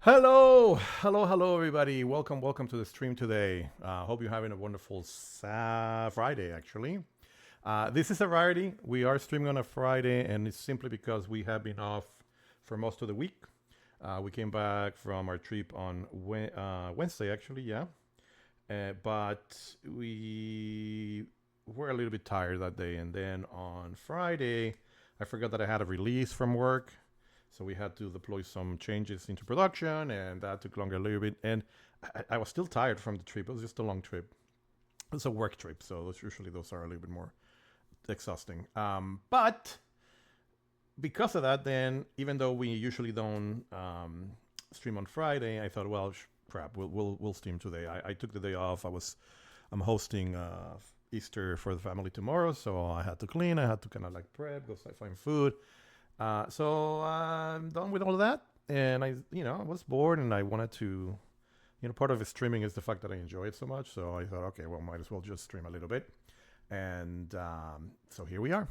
Hello, everybody. Welcome to the stream today. Hope you're having a wonderful Friday, actually. This is a rarity. We are streaming on a Friday, and it's simply because we have been off for most of the week. We came back from our trip on Wednesday, actually, yeah. But we were a little bit tired that day, and then on Friday, I forgot that I had a release from work. So we had to deploy some changes into production, and that took longer a little bit. And I was still tired from the trip. It was just a long trip. It's a work trip, so those are a little bit more exhausting. But because of that, then even though we usually don't stream on Friday, I thought, well, crap, we'll stream today. I took the day off. I'm hosting Easter for the family tomorrow, so I had to clean. I had to kind of like prep, go find food. So I'm done with all of that, and I was bored, and I wanted to, part of the streaming is the fact that I enjoy it so much. So I thought, okay, well, might as well just stream a little bit, and so here we are.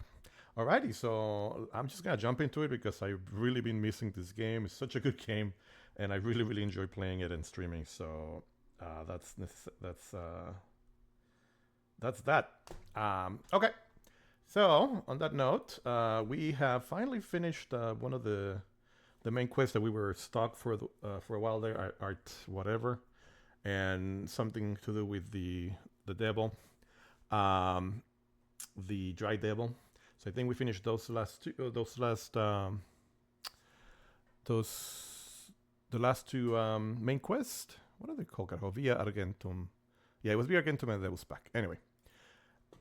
Alrighty, so I'm just gonna jump into it because I've really been missing this game. It's such a good game, and I really enjoy playing it and streaming. So that's that. Okay. So, on that note, we have finally finished one of the main quests that we were stuck for a while there, art whatever, and something to do with the devil, the dry devil. So I think we finished those last two, the last two main quests. What are they called? Via Argentum. Yeah, it was Via Argentum and Devil's Pack. Anyway,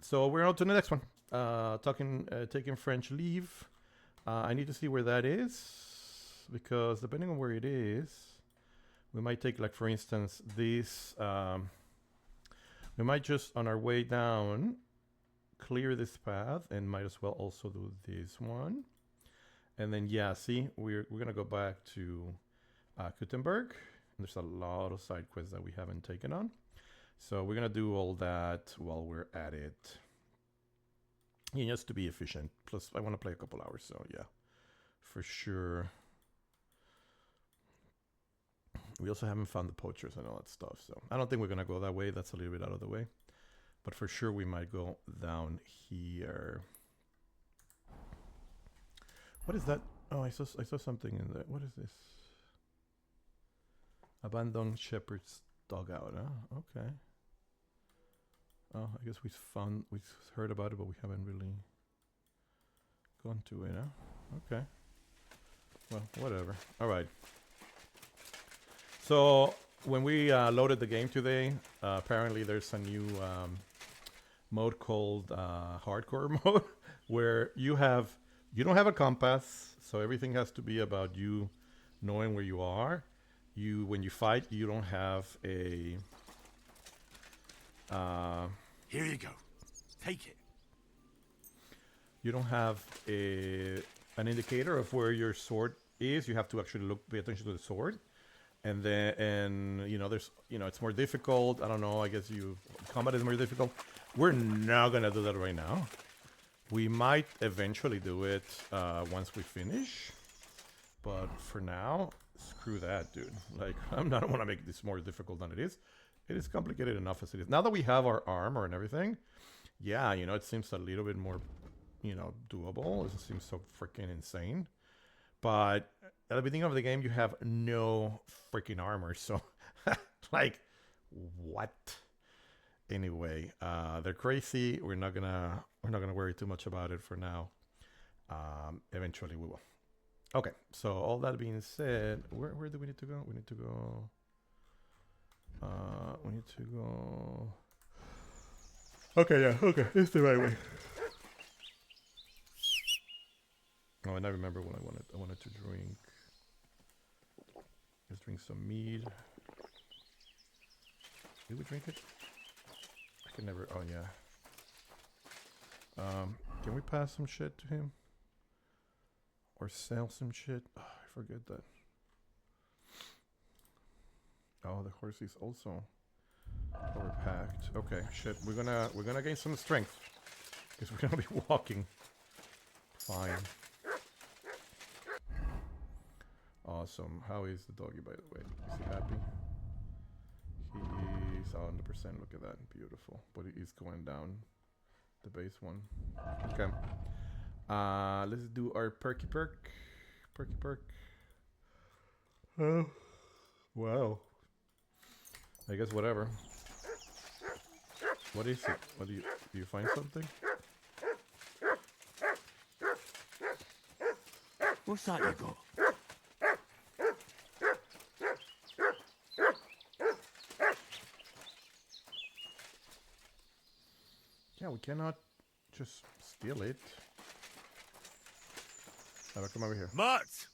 so we're on to the next one. Taking French leave. I need to see where that is, because depending on where it is, we might take, like, for instance, this. We might just, on our way down, clear this path, and might as well also do this one. And then, yeah, see, we're gonna go back to Gutenberg. And there's a lot of side quests that we haven't taken on. So we're gonna do all that while we're at it. Yeah, just to be efficient. Plus, I want to play a couple hours, so yeah, for sure. We also haven't found the poachers and all that stuff, so I don't think we're gonna go that way. That's a little bit out of the way, but for sure we might go down here. What is that? Oh, I saw something in there. What is this? Abandoned shepherd's dugout. Huh? Okay. Oh, I guess we've heard about it, but we haven't really gone to it, huh? Okay. Well, whatever. All right. So when we loaded the game today, apparently there's a new mode called hardcore mode, where you don't have a compass, so everything has to be about you knowing where you are. When you fight, you don't have a here you go. Take it. You don't have an indicator of where your sword is. You have to actually pay attention to the sword, and then there's it's more difficult. I don't know. I guess combat is more difficult. We're not gonna do that right now. We might eventually do it once we finish, but for now, screw that, dude. Like, I don't want to make this more difficult than it is. It is complicated enough as it is. Now that we have our armor and everything, yeah, it seems a little bit more, doable. It seems so freaking insane. But at the beginning of the game, you have no freaking armor. So, like, what? Anyway, they're crazy. We're not gonna worry too much about it for now. Eventually, we will. Okay. So all that being said, where do we need to go? We need to go. Okay, yeah, okay, it's the right way. Oh, and I remember what I wanted to drink. Let's drink some mead. Did we drink it? I can never. Oh yeah. Can we pass some shit to him? Or sell some shit? Oh, I forget that. Oh, the horse is also overpacked. Okay, shit. We're gonna gain some strength because we're gonna be walking. Fine. Awesome. How is the doggy, by the way? Is he happy? He's 100%. Look at that. Beautiful. But he is going down. The base one. Okay. Let's do our perky perk. Perky perk. Oh. Wow. I guess whatever. What is it? What do you find something? What's that you got? Yeah, we cannot just steal it. Alright, come over here. Mutt!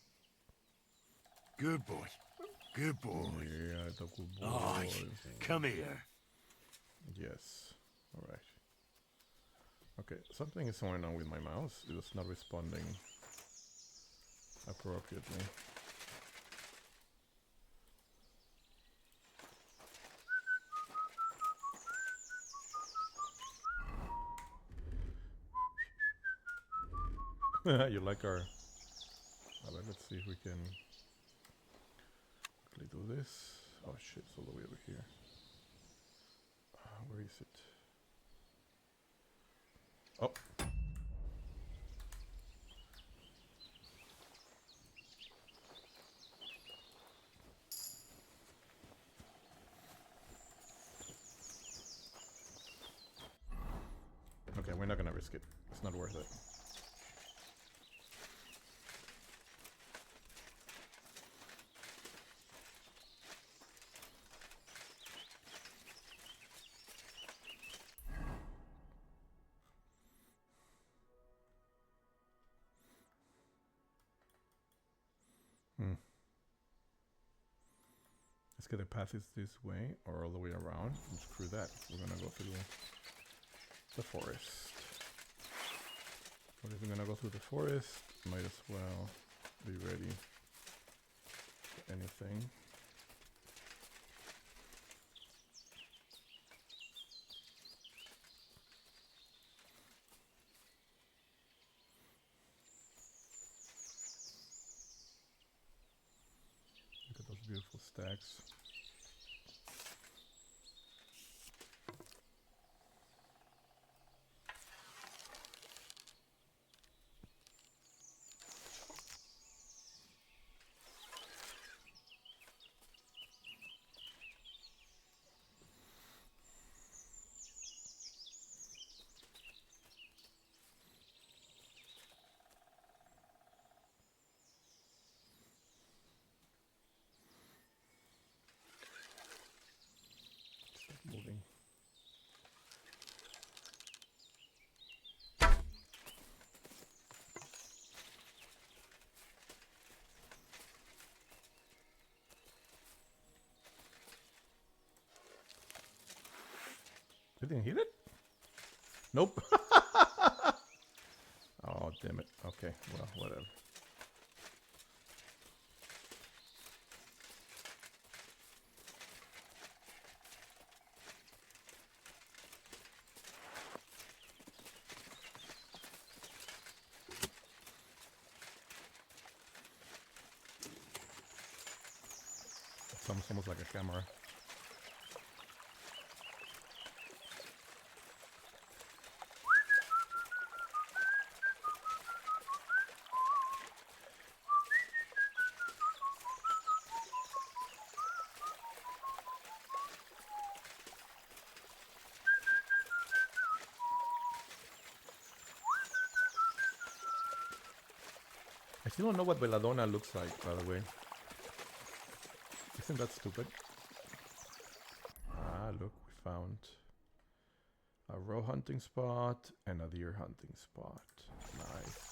Good boy. Good boy. Yeah, the good boy. Oh, come here. Yes. Alright. Okay, something is going on with my mouse. It is not responding appropriately. You like our... Alright, let's see if we can quickly do this. Oh shit, it's all the way over here. Where is it? Oh! Okay, we're not gonna risk it. It's not worth it. Let's get the path is this way or all the way around. And screw that. We're gonna go through the forest. But if we're gonna go through the forest, might as well be ready for anything. Look at those beautiful stacks. Moving. Didn't hit it? Nope. Oh, damn it. Okay, well, whatever. It's almost like a camera. I still don't know what Belladonna looks like, by the way. Isn't that stupid? Ah, look, we found a roe hunting spot and a deer hunting spot. Nice.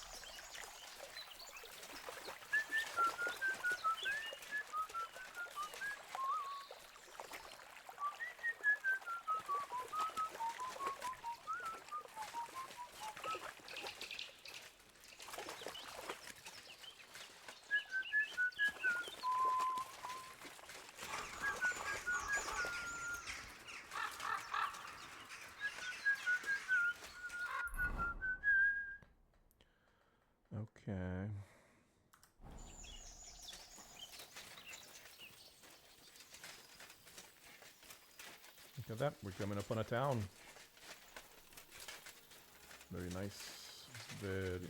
Okay. Look at that. We're coming up on a town. Very nice. Very nice.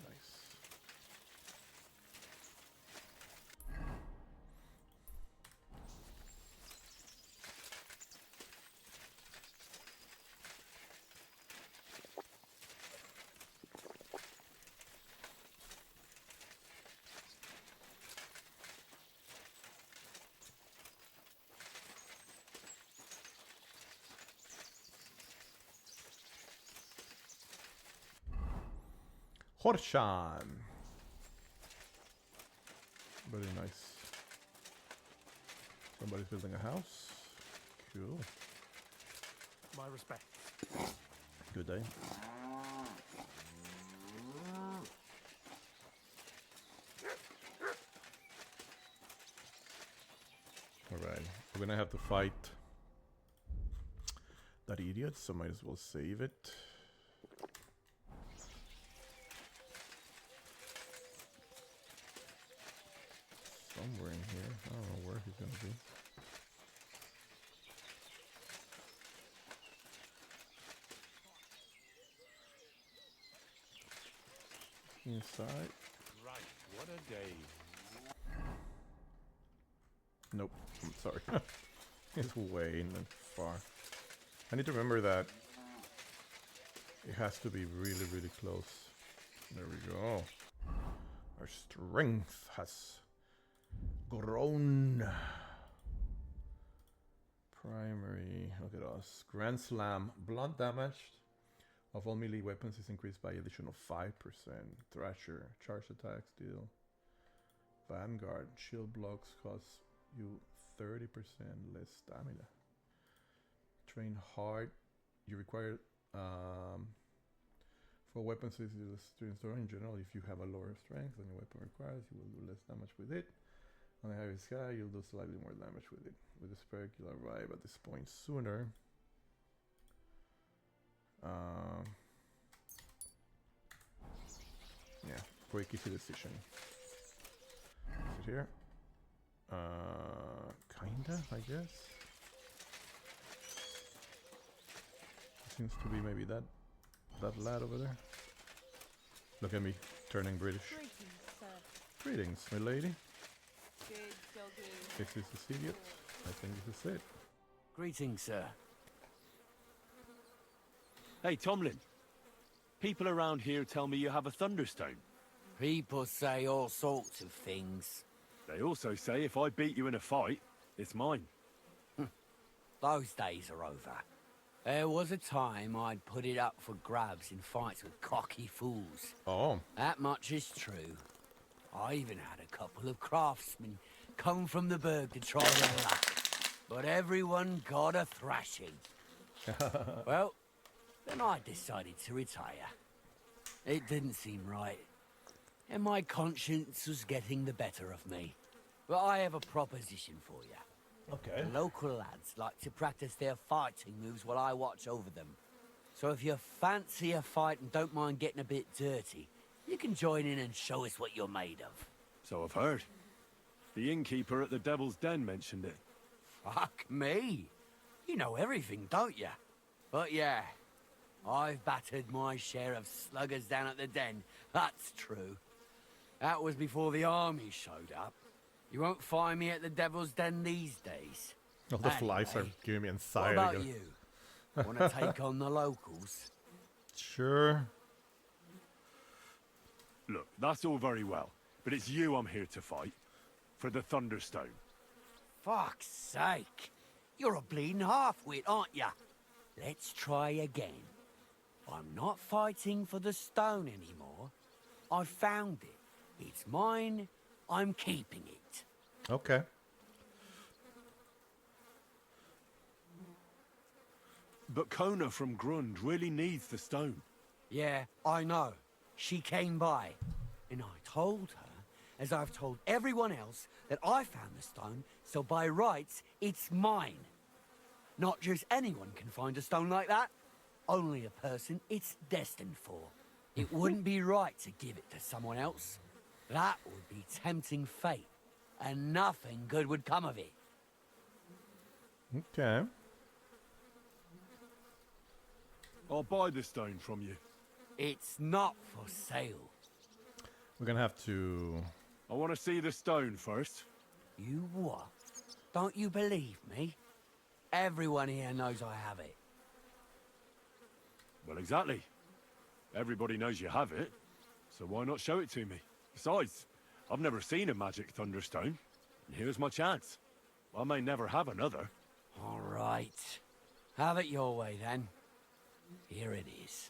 Horshan. Very nice. Somebody's building a house. Cool. My respect. Good day. Alright. We're gonna have to fight that idiot, so might as well save it. Somewhere in here. I don't know where he's gonna be. Inside. Right, what a day. Nope. I'm sorry. It's way far. I need to remember that it has to be really, really close. There we go. Our strength has grown. Primary, look at us. Grand Slam, blunt damage of all melee weapons is increased by additional 5%. Thrasher, charge attacks deal. Vanguard, shield blocks cost you 30% less stamina. Train hard, you require for weapons to store in general. If you have a lower strength than your weapon requires, you will do less damage with it. On the heavy sky, you'll do slightly more damage with it. With the spec, you'll arrive at this point sooner. Yeah, quick, easy decision. Is it here? Kinda, I guess. Seems to be maybe that lad over there. Look at me, turning British. Greetings, sir. Greetings, my lady. Good doggy. This is this idiot. I think this is it. Greetings, sir. Hey, Tomlin. People around here tell me you have a thunderstone. People say all sorts of things. They also say if I beat you in a fight, it's mine. Those days are over. There was a time I'd put it up for grabs in fights with cocky fools. Oh. That much is true. I even had a couple of craftsmen come from the burg to try their luck. But everyone got a thrashing. Well, then I decided to retire. It didn't seem right. And my conscience was getting the better of me. But I have a proposition for you. Okay. The local lads like to practice their fighting moves while I watch over them. So if you fancy a fight and don't mind getting a bit dirty, you can join in and show us what you're made of. So I've heard. The innkeeper at the Devil's Den mentioned it. Fuck me. You know everything, don't you? But yeah, I've battered my share of sluggers down at the Den. That's true. That was before the army showed up. You won't find me at the Devil's Den these days. All the flies are Anyway, giving me What anxiety. about you? Want to take on the locals? Sure. Look, that's all very well, but it's you I'm here to fight. For the Thunderstone. Fuck's sake. You're a bleeding half-wit, aren't ya? Let's try again. I'm not fighting for the stone anymore. I found it. It's mine. I'm keeping it. Okay. But Kona from Grund really needs the stone. Yeah, I know. She came by. And I told her, as I've told everyone else, that I found the stone, so by rights, it's mine. Not just anyone can find a stone like that. Only a person it's destined for. It wouldn't be right to give it to someone else. That would be tempting fate, and nothing good would come of it. Okay. I'll buy the stone from you. It's not for sale. We're gonna have to. I want to see the stone first. You what? Don't you believe me? Everyone here knows I have it. Well, exactly. Everybody knows you have it, so why not show it to me? Besides, I've never seen a magic thunderstone, and here's my chance. I may never have another. All right. Have it your way, then. Here it is.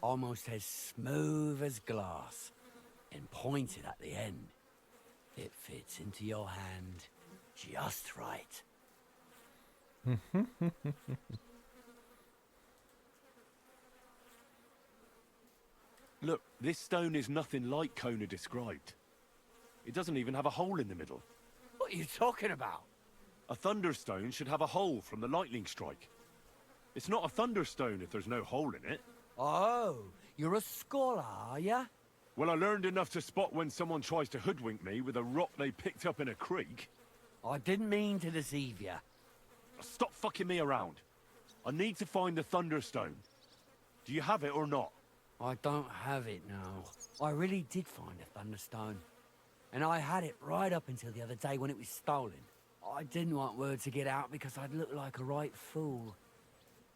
Almost as smooth as glass, and pointed at the end. It fits into your hand just right. Look, this stone is nothing like Kona described. It doesn't even have a hole in the middle. What are you talking about? A thunderstone should have a hole from the lightning strike. It's not a thunderstone if there's no hole in it. Oh, you're a scholar, are ya? Well, I learned enough to spot when someone tries to hoodwink me with a rock they picked up in a creek. I didn't mean to deceive ya. Stop fucking me around. I need to find the thunderstone. Do you have it or not? I don't have it now. I really did find a thunderstone. And I had it right up until the other day when it was stolen. I didn't want word to get out because I'd look like a right fool.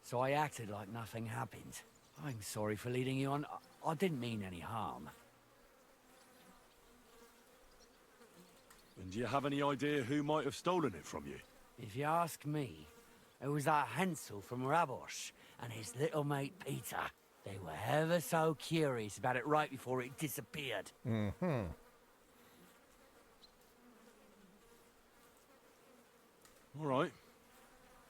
So I acted like nothing happened. I'm sorry for leading you on. I didn't mean any harm. And do you have any idea who might have stolen it from you? If you ask me, it was that Hansel from Rabosh and his little mate Peter. They were ever so curious about it right before it disappeared. All right.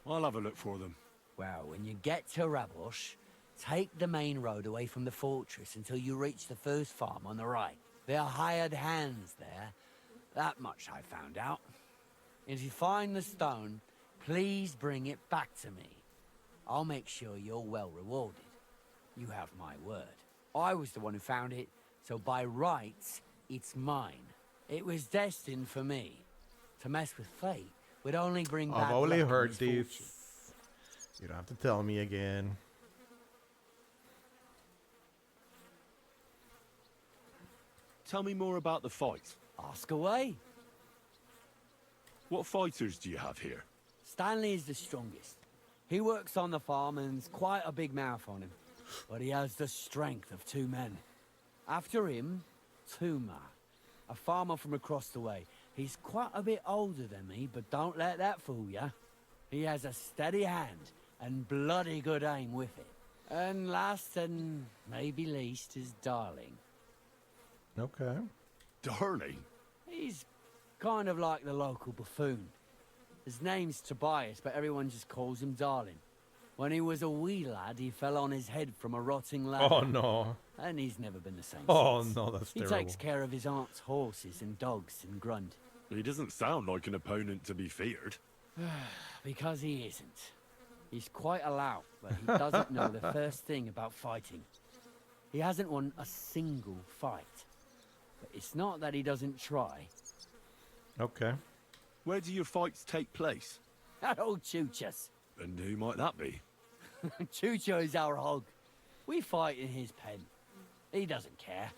I'll have a look for them. Well, when you get to Rabosh, take the main road away from the fortress until you reach the first farm on the right. There are hired hands there. That much I found out. If you find the stone, please bring it back to me. I'll make sure you're well rewarded. You have my word. I was the one who found it, so by rights, it's mine. It was destined for me. To mess with fate would only bring back I've only luck and heard misfortune. this. You don't have to tell me again. Tell me more about the fight. Ask away. What fighters do you have here? Stanley is the strongest. He works on the farm and's quite a big mouth on him. But he has the strength of 2 men. After him, Tuma, a farmer from across the way. He's quite a bit older than me, but don't let that fool ya. He has a steady hand and bloody good aim with it. And last and maybe least is Darling. Okay. Darling? He's kind of like the local buffoon. His name's Tobias, but everyone just calls him Darling. When he was a wee lad, he fell on his head from a rotting ladder. Oh no. And he's never been the same Oh since. no, that's He terrible. takes care of his aunt's horses and dogs in Grund. He doesn't sound like an opponent to be feared. Because he isn't. He's quite a lout, but he doesn't know the first thing about fighting. He hasn't won a single fight. But it's not that he doesn't try. Okay. Where do your fights take place? That old Chuchas. And who might that be? Chucho is our hog. We fight in his pen. He doesn't care.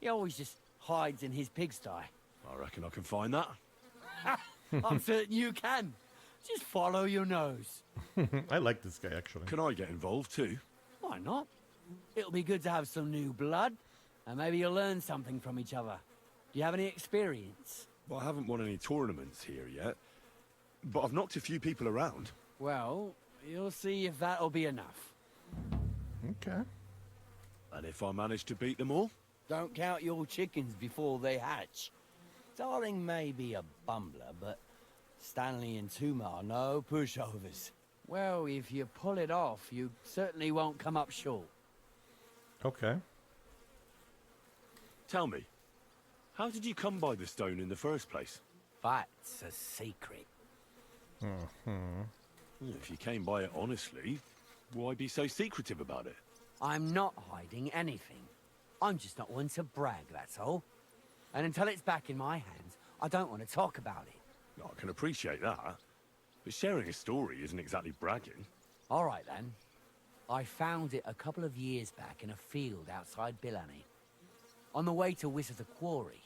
He always just hides in his pigsty. I reckon I can find that. I'm certain you can. Just follow your nose. I like this guy actually. Can I get involved too? Why not? It'll be good to have some new blood, and maybe you'll learn something from each other. Do you have any experience? Well, I haven't won any tournaments here yet, but I've knocked a few people around. Well, you'll see if that'll be enough. Okay. And if I manage to beat them all? Don't count your chickens before they hatch. Darling may be a bumbler, but Stanley and Tuma are no pushovers. Well, if you pull it off, you certainly won't come up short. Okay. Tell me, how did you come by the stone in the first place? That's a secret. If you came by it honestly, why be so secretive about it? I'm not hiding anything. I'm just not one to brag, that's all. And until it's back in my hands, I don't want to talk about it. I can appreciate that, but sharing a story isn't exactly bragging. All right, then. I found it a couple of years back in a field outside Billany. On the way to Whistler Quarry.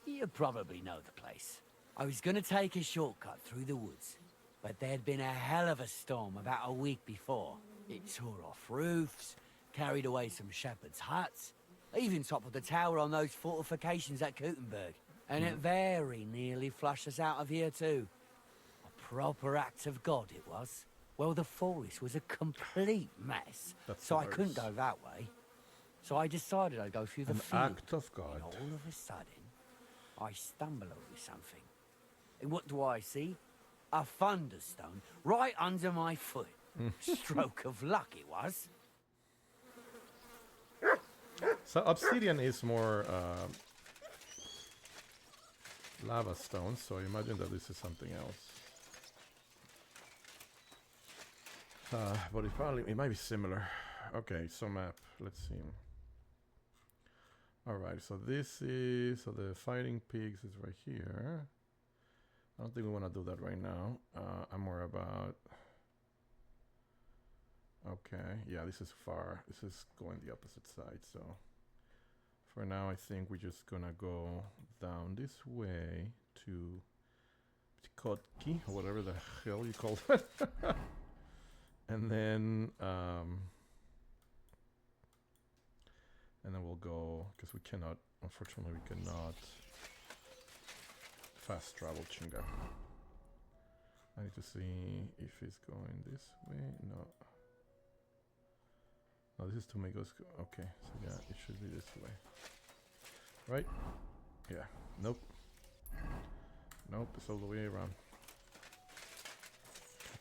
You probably know the place. I was gonna take a shortcut through the woods, but there'd been a hell of a storm about a week before. It tore off roofs, carried away some shepherds' huts, even toppled the tower on those fortifications at Gutenberg. And it very nearly flushed us out of here too. A proper act of God it was. Well, the forest was a complete mess, so I couldn't go that way. So I decided I'd go through the field. An act of God. And all of a sudden, I stumble over something. And what do I see? A thunderstone right under my foot. Stroke of luck it was. So obsidian is more lava stones, so I imagine that this is something else. But it might be similar. Okay, so map. Let's see. All right, so this is the fighting pigs is right here. I don't think we want to do that right now. I'm more about. Okay, yeah, this is far. This is going the opposite side. So for now, I think we're just gonna go down this way to Kotki, or whatever the hell you call it. And then we'll go, because we cannot, unfortunately we cannot fast travel Chinga. I need to see if it's going this way. No, this is Tomigos. Okay, so yeah, it should be this way, right? Yeah. Nope, it's all the way around.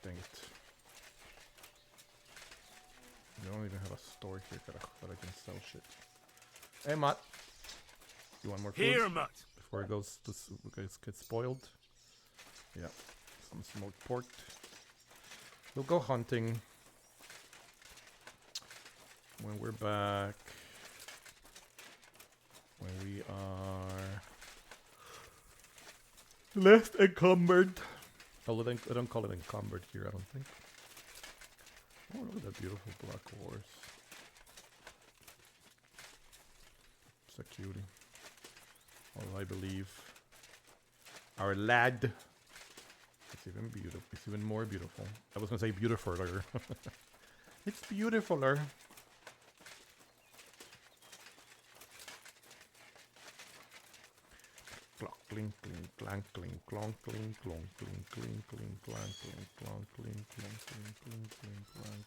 Dang it. We don't even have a store here that I can sell shit. Hey, Matt. You want more food? Here, Mutt. Before it goes to gets spoiled. Yeah. Some smoked pork. We'll go hunting when we're back. When we are less encumbered. Although I don't call it encumbered here, I don't think. Oh, look at that beautiful black horse. It's a cutie. Although I believe our lad is even beautiful. It's even more beautiful. I was gonna say beautifuler. It's beautifuler. Clonk, clink, clink, clank, clink, clonk, clink, clonk, clink, clink, clink, clank, clink, clonk, clink, clonk, clink, clink, clink, clank.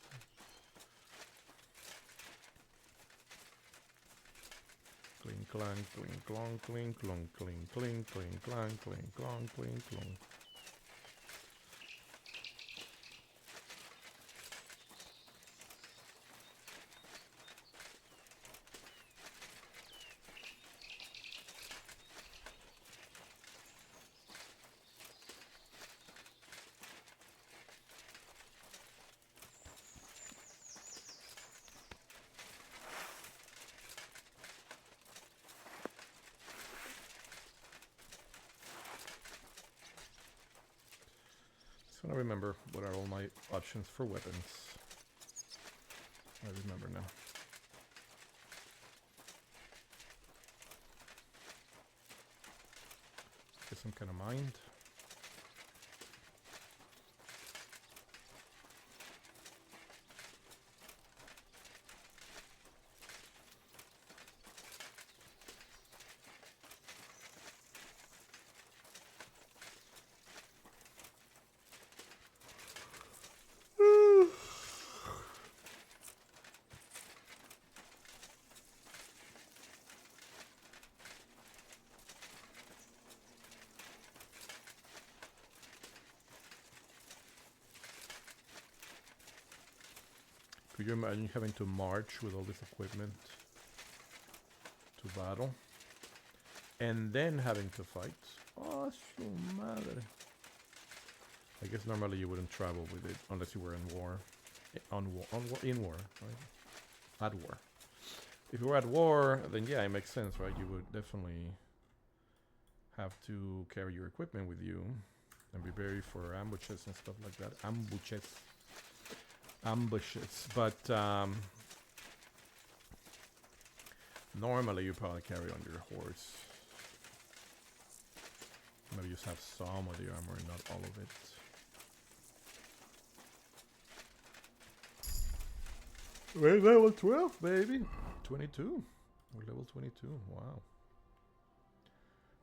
Clink, clank, clink, clonk, clink, clonk, clink, clink, clink, clank, clink, clonk, clink, clonk. I remember what are all my options for weapons. I remember now. Get some kind of mind. Could you imagine having to march with all this equipment to battle? And then having to fight? Oh, su madre. I guess normally you wouldn't travel with it unless you were in war. In war, right? At war. If you were at war, then yeah, it makes sense, right? You would definitely have to carry your equipment with you and be ready for ambushes and stuff like that. Ambushes. ambushes, but normally you probably carry on your horse. Maybe just have some of the armor, not all of it. We're level 12, baby. 22. We're level 22. Wow.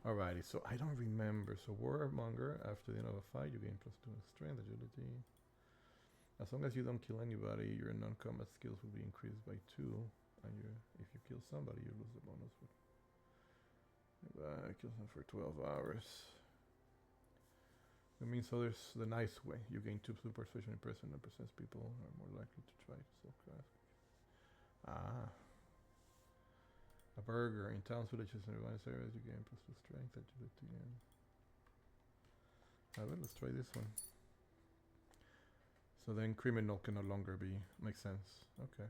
Alrighty, so I don't remember. So warmonger, after the end of a fight, you gain +2 in strength, agility. As long as you don't kill anybody, your non-combat skills will be increased by 2. And if you kill somebody, you lose the bonus. Kill them for 12 hours. I mean, so there's the nice way. You gain 2 persuasion in person and possess people are more likely to try to sell craft. Ah. A burger. In towns, villages, and remote areas, you gain +2 strength, agility, and... Alright, let's try this one. So then criminal can no longer be... Makes sense. Okay.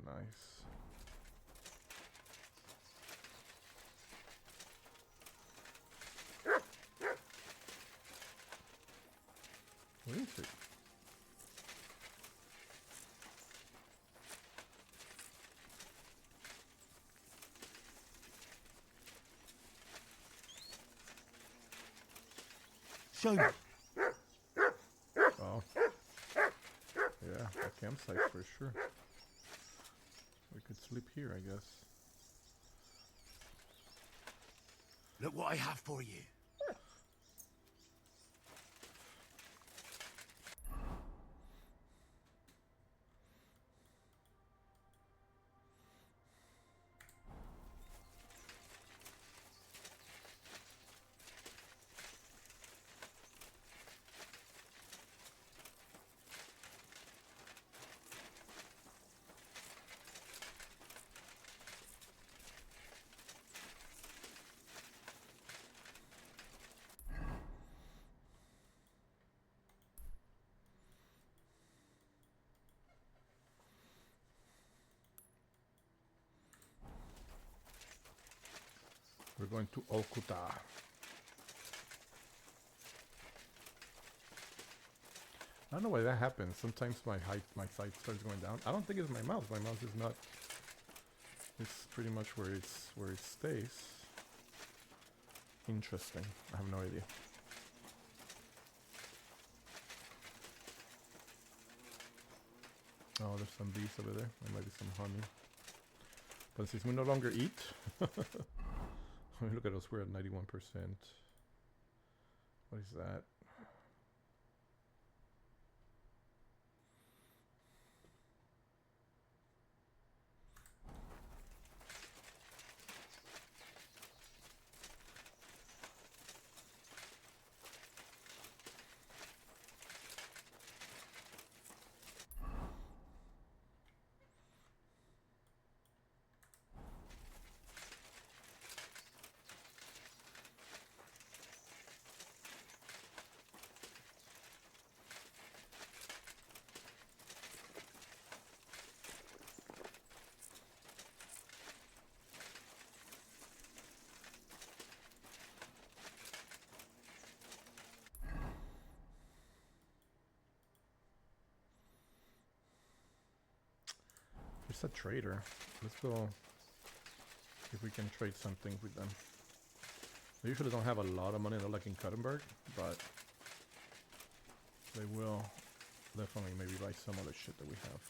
Nice. What is it? Show me. Oh. Yeah, a campsite for sure. We could sleep here, I guess. Look what I have for you. We're going to Okuta. I don't know why that happens. Sometimes my sight starts going down. I don't think it's my mouse. My mouse is not. It's pretty much where it stays. Interesting. I have no idea. Oh, there's some bees over there. There might be some honey. But since we no longer eat, look at us. We're at 91%. What is that? There's a trader. Let's go see if we can trade something with them. They usually don't have a lot of money, not like in Cuttenberg, but they will definitely maybe buy some other shit that we have.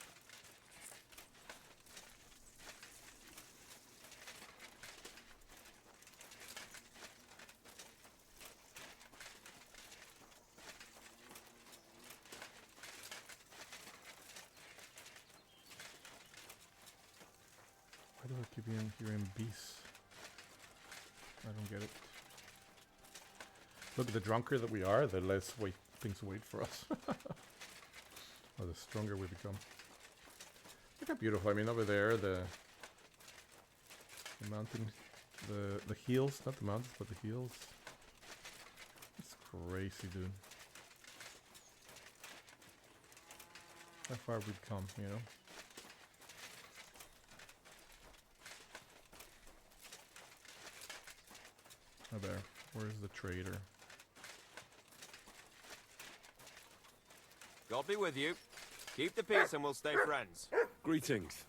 Why do I keep hearing beasts? I don't get it. Look, the drunker that we are, the less things wait for us. Or the stronger we become. Look how beautiful. I mean, over there, the mountain, the hills, not the mountains, but the hills. It's crazy, dude. How far we've come, you know? Oh, there. Where's the trader? God be with you. Keep the peace and we'll stay friends. Greetings.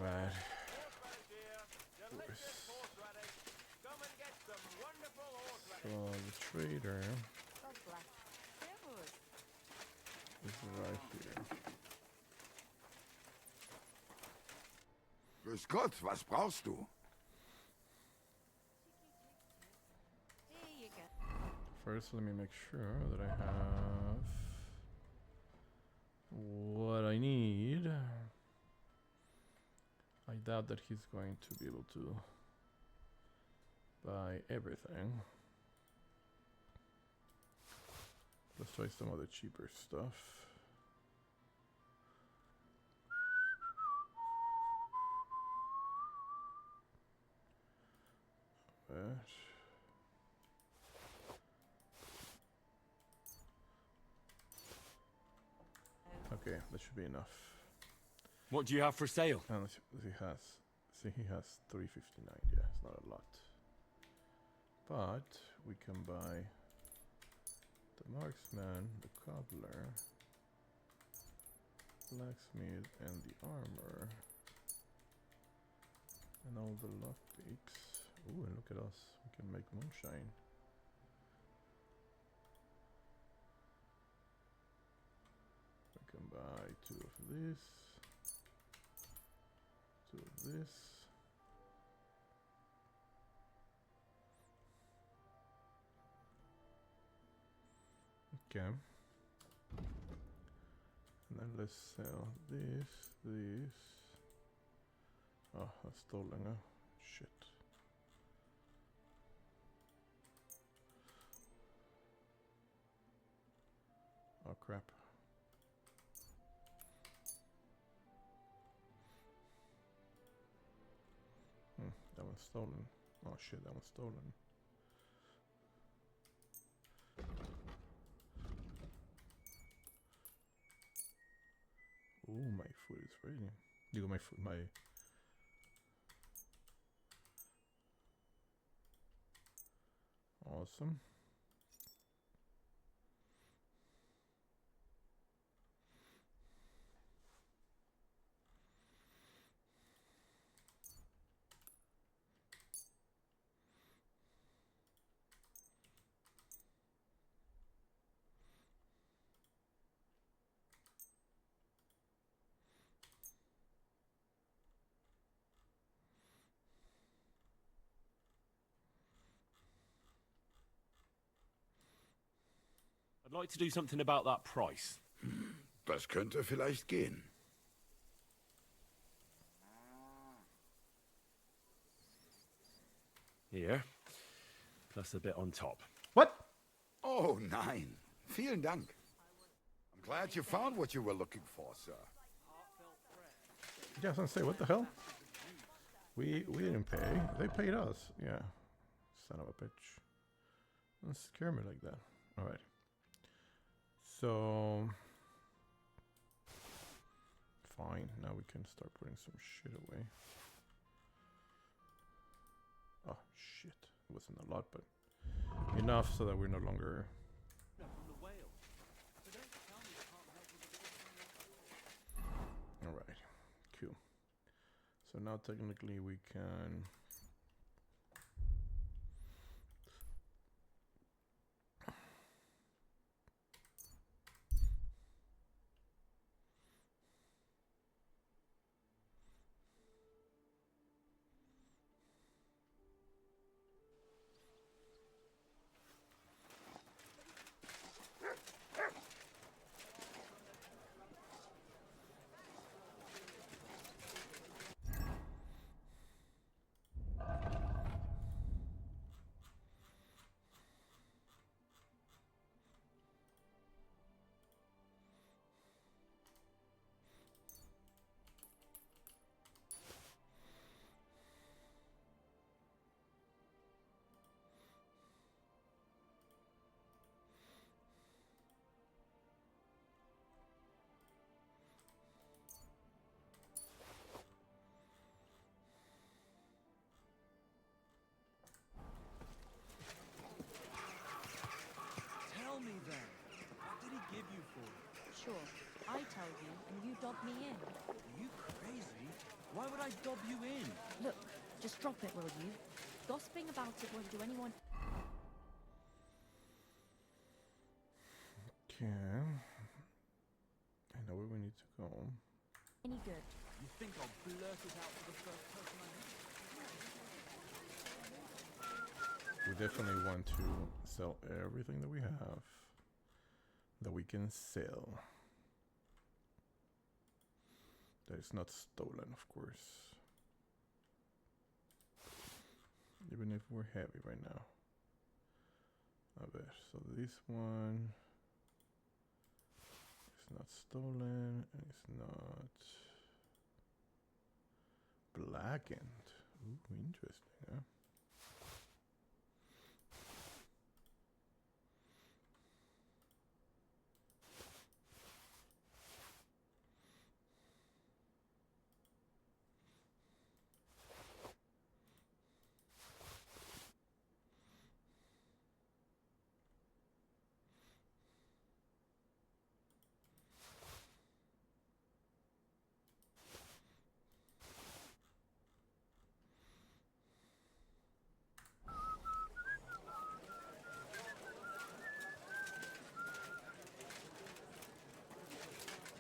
Alright. So the trader God bless. Servus. is right here. Grüß Gott, was brauchst du? Here you go. First, let me make sure that I have what I need. I doubt that he's going to be able to buy everything. Let's try some of the cheaper stuff. That. Okay, that should be enough. What do you have for sale? And he has 359. Yeah, it's not a lot. But we can buy the marksman, the cobbler, blacksmith, and the armor, and all the lockpicks. Ooh, and look at us! We can make moonshine. We can buy 2 of this, 2 of this. Okay. And then let's sell this. Oh, that's stolen. Shit. Oh, crap. That one's stolen. Oh, shit, that one's stolen. Ooh, my food is ready. You got my food, my... Awesome. I'd like to do something about that price. Das könnte vielleicht gehen. Here. Plus a bit on top. What? Oh, nein. Vielen Dank. I'm glad you found what you were looking for, sir. Yeah, I was gonna say, what the hell? We didn't pay. They paid us. Yeah. Son of a bitch. Don't scare me like that. Alright. So... Fine. Now we can start putting some shit away. Oh, shit. It wasn't a lot, but... enough so that we're no longer... Alright. Cool. So now technically we can... Sure, I tell you and you dob me in. Are you crazy? Why would I dob you in? Look, just drop it, will you? Gossiping about it won't do anyone Okay. I know where we need to go. any good. You think I'll blurt it out to the first person I meet? We definitely want to sell everything that we have that we can sell. That is not stolen, of course. Even if we're heavy right now. A ver, so this one is not stolen, and it's not blackened. Ooh, interesting, huh?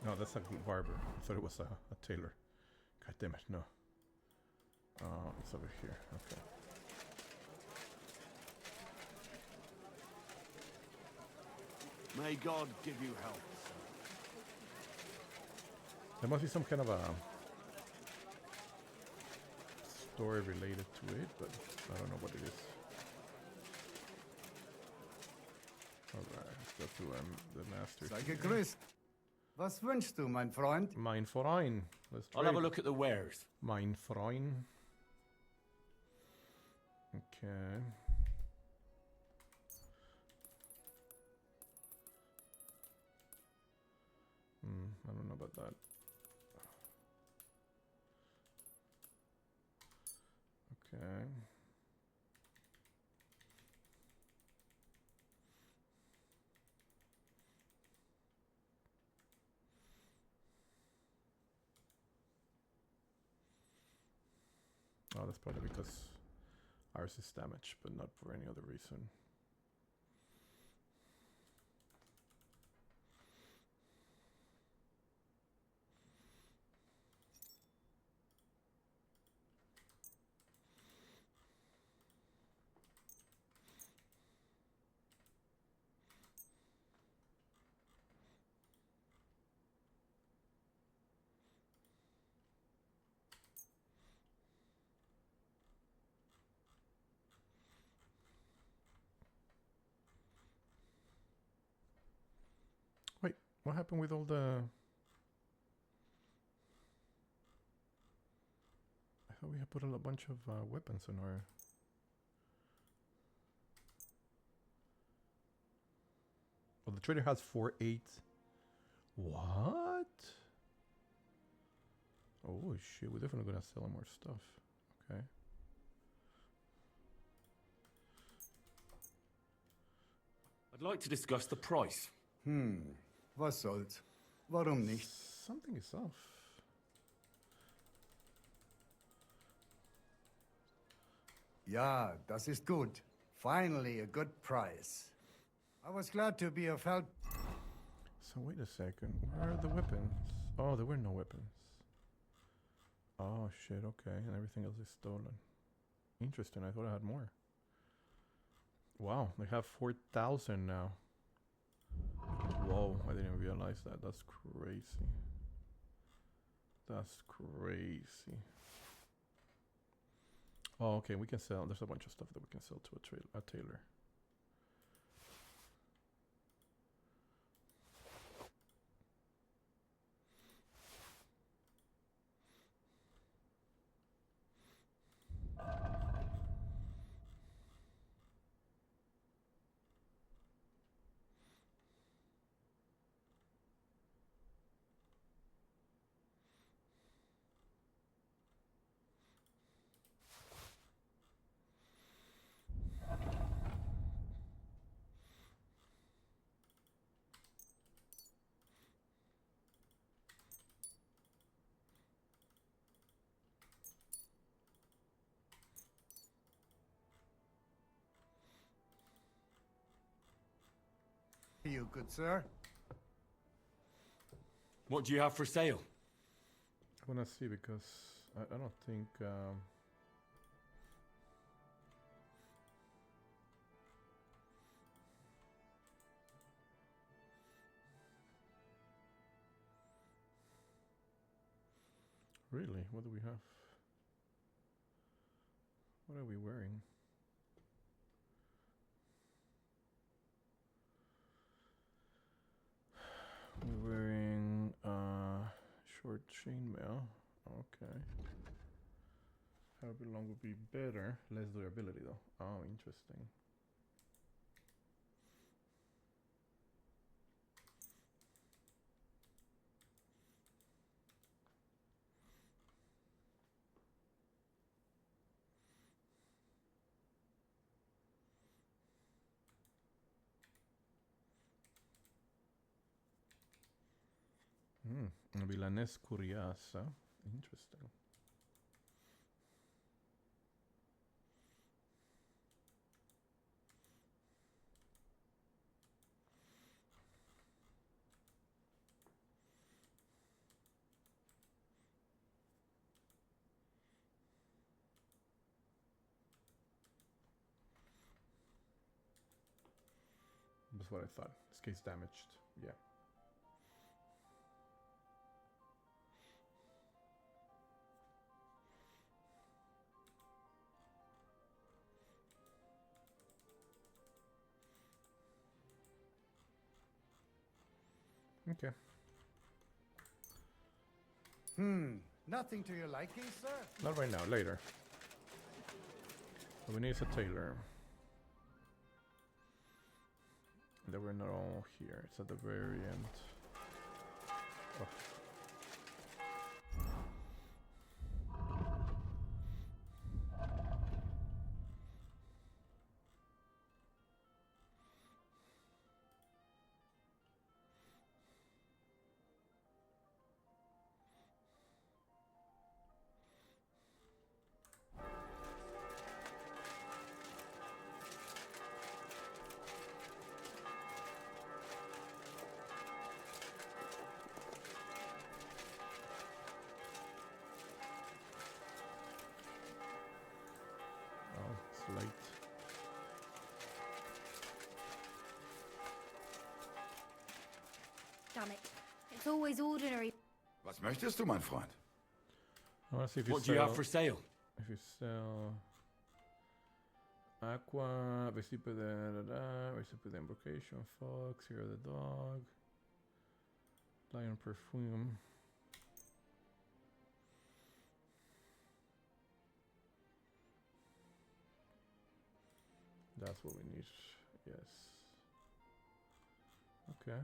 No, that's a barber. I thought it was a tailor. God damn it, no. Oh, it's over here. Okay. May God give you help. There must be some kind of a story related to it, but I don't know what it is. Alright, let's go to the master. Sei here. gegrüßt. Was wünschst du, mein Freund? Mein Verein. Let's I'll have a trade. look at the wares. Mein Verein. Okay. I don't know about that. Okay. Oh, that's probably because ours is damaged, but not for any other reason. Wait, what happened with all the... I thought we had put a bunch of weapons on our... Oh, the trader has 4-8. What? Oh shit, we're definitely gonna sell him more stuff. Okay. I'd like to discuss the price. Was soll's? Warum nicht? Something is off. Ja, das ist gut. Finally, a good price. I was glad to be of help. So wait a second, where are the weapons? Oh, there were no weapons. Oh shit, okay, and everything else is stolen. Interesting, I thought I had more. Wow, they have 4,000 now. Whoa, I didn't realize that. That's crazy. That's crazy. Oh, okay, we can sell. There's a bunch of stuff that we can sell to a tailor. you, good sir? What do you have for sale? I want to see because I don't think. Really? What do we have? What are we wearing? We're wearing short chainmail. Okay. However long would be better. Less durability though. Oh, interesting. Milanese curiasa. Interesting. That's what I thought. This case damaged. Yeah. Okay. Nothing to your liking, sir? Not right now, later. What we need is a tailor. That we're not all here. It's at the very end. Oh. Oh, it's late. Damn it. It's always ordinary. Was möchtest du, mein Freund? I want to see if you What do sell. you have for sale? If you sell aqua, recipe de invocation, fox, here the dog, lion perfume. That's what we need. Yes. Okay.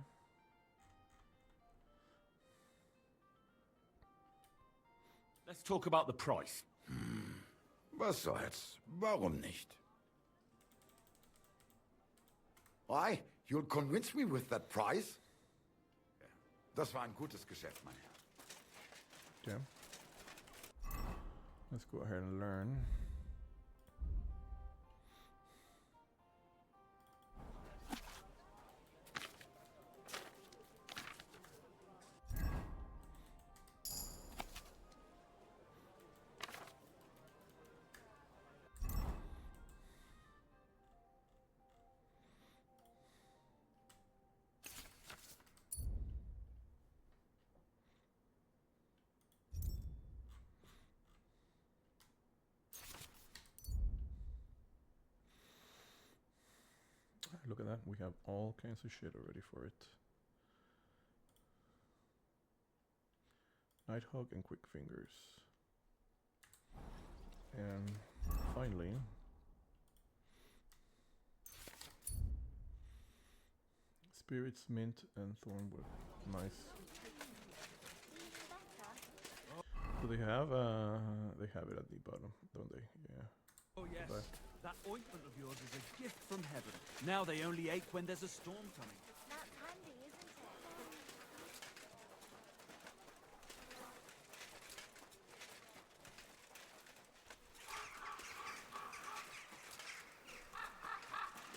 Let's talk about the price. Was soll's? Warum nicht? Why? You'll convince me with that price? Ja, das war ein gutes Geschäft, mein Herr. Okay. Let's go ahead and learn. Look at that, we have all kinds of shit already for it. Nighthawk and Quick Fingers. And finally, Spirits, Mint, and Thornwood. Nice. Do they have it at the bottom, don't they? Yeah. Oh, yes. Bye. That ointment of yours is a gift from heaven. Now they only ache when there's a storm coming. That's handy, isn't it?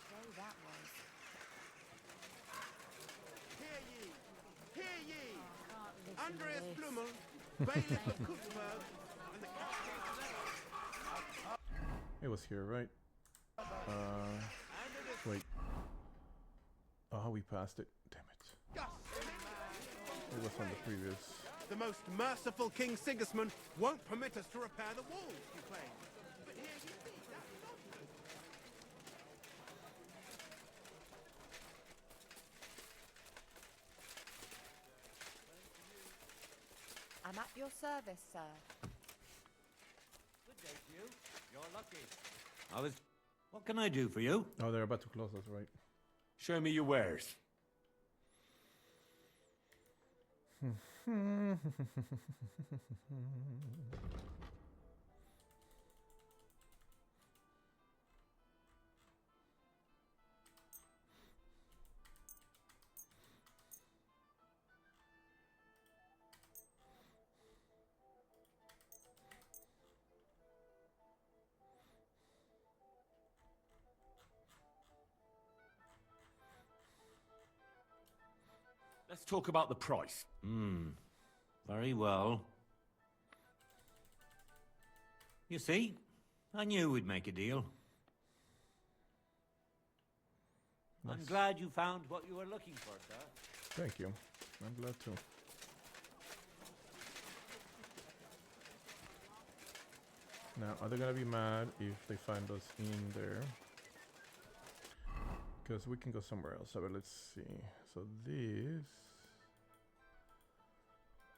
So that was. Andreas Blummel, bailiff of Kutzberg, and the It was here, right? Wait. Oh, we passed it. Damn it. It was on the previous. The most merciful King Sigismund won't permit us to repair the walls, you claim. But here you see, that's nonsense. I'm at your service, sir. Good day to you. You're lucky. What can I do for you? Oh, they're about to close us, right? Show me your wares. Let's talk about the price. Very well. You see, I knew we'd make a deal. I'm Nice. glad you found what you were looking for, sir. Thank you. I'm glad too. Now, are they gonna be mad if they find us in there? Because we can go somewhere else. So let's see. So this.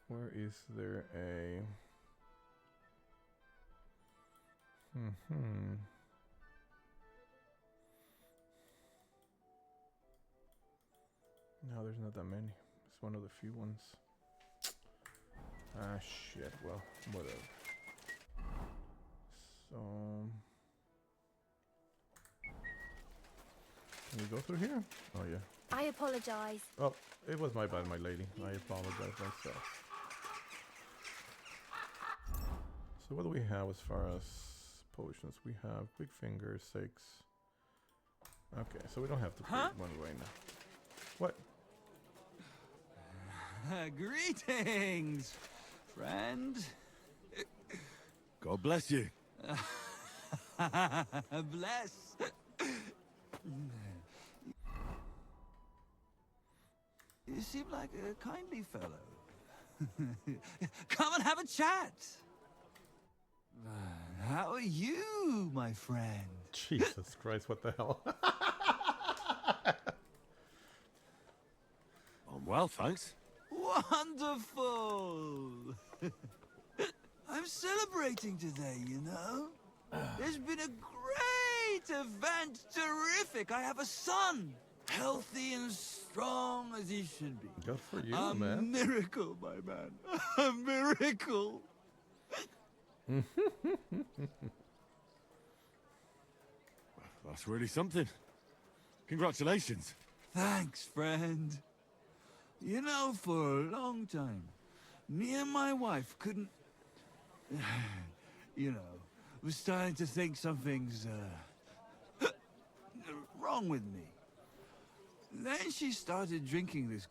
Where is there a? No, there's not that many. It's one of the few ones. Ah, shit. Well, whatever. So, can we go through here? Oh yeah. I apologize. Oh, it was my bad, my lady. I apologize myself. So what do we have as far as potions? We have quick finger 6. Okay, so we don't have to pick one right now. What? Greetings, friend. God bless you. Bless. You seem like a kindly fellow. Come and have a chat. How are you, my friend? Jesus Christ, what the hell? I'm well, thanks. Wonderful! I'm celebrating today, you know? There's been a great event, terrific. I have a son, healthy and strong as he should be. Good for you, A man. miracle, my man. A miracle. That's really something. Congratulations. Thanks, friend. You know, for a long time, me and my wife couldn't... you know, was starting to think something's, wrong with me. Then she started drinking this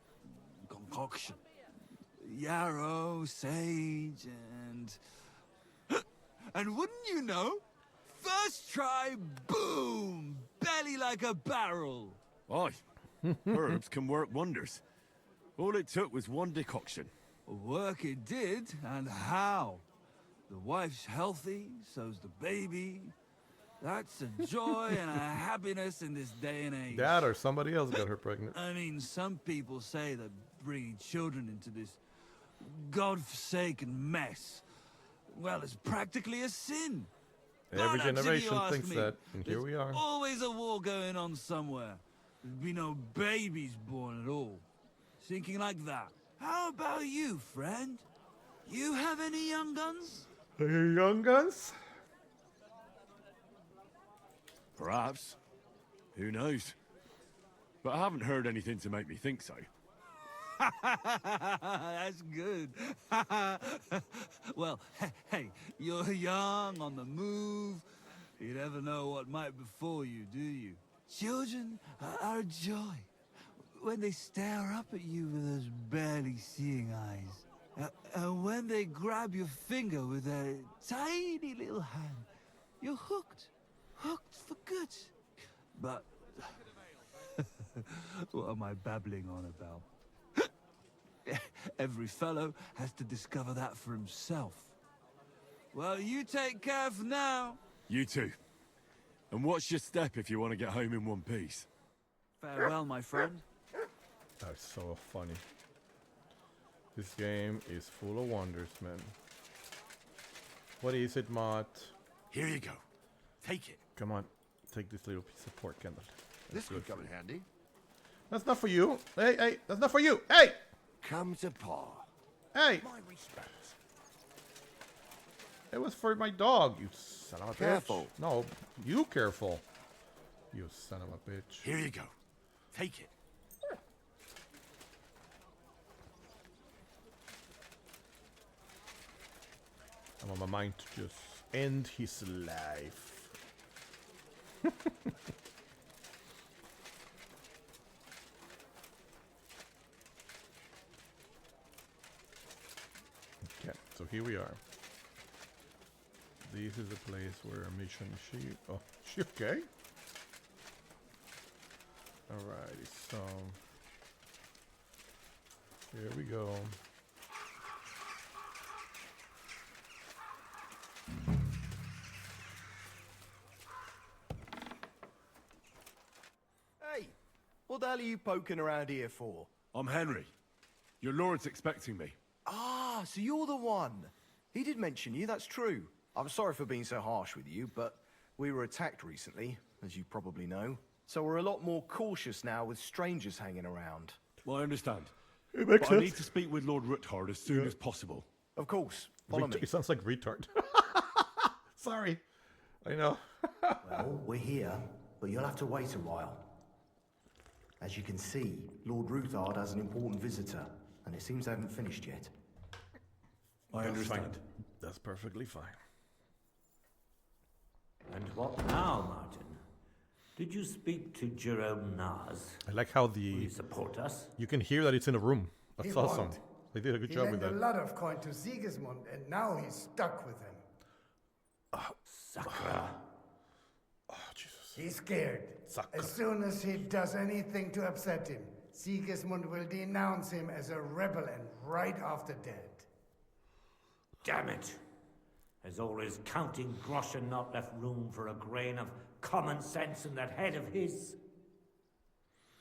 concoction. Yarrow, sage, and... and wouldn't you know? First try, boom! Belly like a barrel. Aye. Herbs can work wonders. All it took was one decoction. Work it did, and how? The wife's healthy, so's the baby. That's a joy and a happiness in this day and age. Dad or somebody else got her pregnant. I mean, some people say that bringing children into this godforsaken mess, well, it's practically a sin. Every Not until generation you ask thinks me. that, and here There's we are. always a war going on somewhere. There'd be no babies born at all. Thinking like that. How about you, friend? You have any young guns? Are you young guns? Perhaps. Who knows? But I haven't heard anything to make me think so. That's good. Well, hey, you're young, on the move. You never know what might befall you, do you? Children are a joy. When they stare up at you with those barely seeing eyes. And when they grab your finger with their tiny little hand, you're hooked. Hooked for good. But what am I babbling on about? Every fellow has to discover that for himself. Well, you take care for now. You too. And watch your step if you want to get home in one piece. Farewell, my friend. That's so funny. This game is full of wonders, man. What is it, Mott? Here you go. Take it. Come on, take this little piece of pork candle. This could come in handy. That's not for you. Hey, hey, that's not for you. Hey! Come to paw. Hey! My respects. It was for my dog, you son of a Careful. bitch. No, you careful. You son of a bitch. Here you go. Take it. I'm on my mind to just end his life. Okay, so here we are. This is the place where our mission is. She okay? Alrighty, so here we go. Hey, what the hell are you poking around here for? I'm Henry. Your lord's expecting me. Ah, so you're the one. He did mention you, that's true. I'm sorry for being so harsh with you, but we were attacked recently, as you probably know. So we're a lot more cautious now with strangers hanging around. Well, I understand. It makes But I sense. need to speak with Lord Ruthard as soon as possible. Of course, follow me. It sounds like retard. Sorry. I know. Well, we're here, but you'll have to wait a while. As you can see, Lord Ruthard has an important visitor, and it seems they haven't finished yet. I understand. That's perfectly fine. And what now, Martin? Did you speak to Jerome Naz? I like how Will he support us? you can hear that it's in a room. That's He awesome. won't. They did a good He job with lent that. a lot of coin to Sigismund, and now he's stuck with him. Sakra. Oh, Jesus. He's scared. Sakra. As soon as he does anything to upset him, Sigismund will denounce him as a rebel and right off the dead. Damn it! Has all his counting groschen not left room for a grain of common sense in that head of his?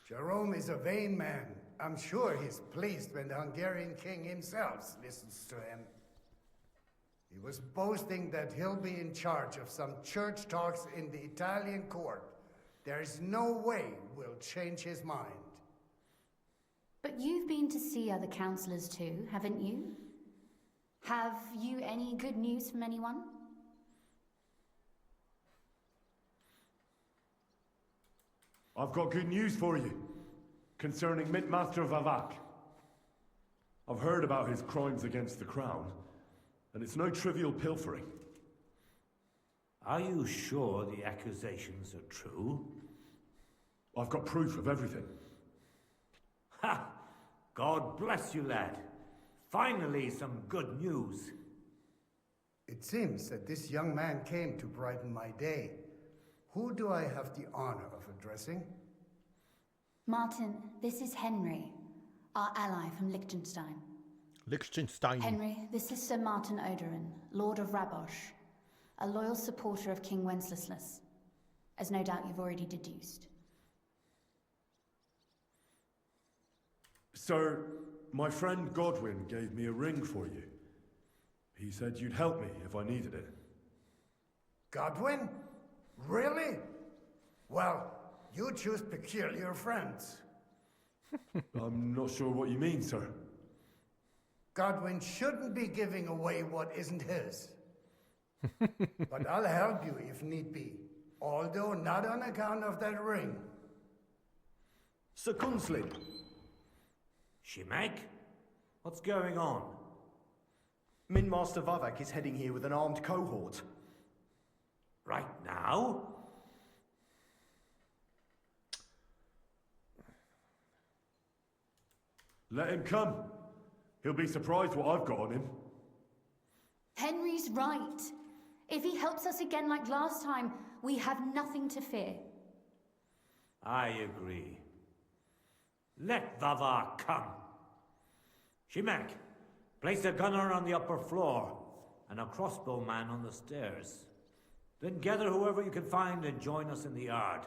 Jerome is a vain man. I'm sure he's pleased when the Hungarian king himself listens to him. He was boasting that he'll be in charge of some church talks in the Italian court. There's no way we'll change his mind. But you've been to see other councillors too, haven't you? Have you any good news from anyone? I've got good news for you concerning Mintmaster Vavak. I've heard about his crimes against the crown, and it's no trivial pilfering. Are you sure the accusations are true? I've got proof of everything. Ha! God bless you, lad. Finally, some good news. It seems that this young man came to brighten my day. Who do I have the honor of addressing? Martin, this is Henry, our ally from Liechtenstein. Liechtenstein. Henry, this is Sir Martin Oderin, Lord of Rabosh, a loyal supporter of King Wenceslas, as no doubt you've already deduced. Sir, my friend Godwin gave me a ring for you. He said you'd help me if I needed it. Godwin? Really? Well, you choose peculiar friends. I'm not sure what you mean, sir. Godwin shouldn't be giving away what isn't his. But I'll help you if need be, although not on account of that ring. Sir Kunslin. Shimek? What's going on? Minmaster Vavak is heading here with an armed cohort. Right now? Let him come. He'll be surprised what I've got on him. Henry's right. If he helps us again like last time, we have nothing to fear. I agree. Let Vavar come. Shimek, place a gunner on the upper floor and a crossbowman on the stairs. Then gather whoever you can find and join us in the yard.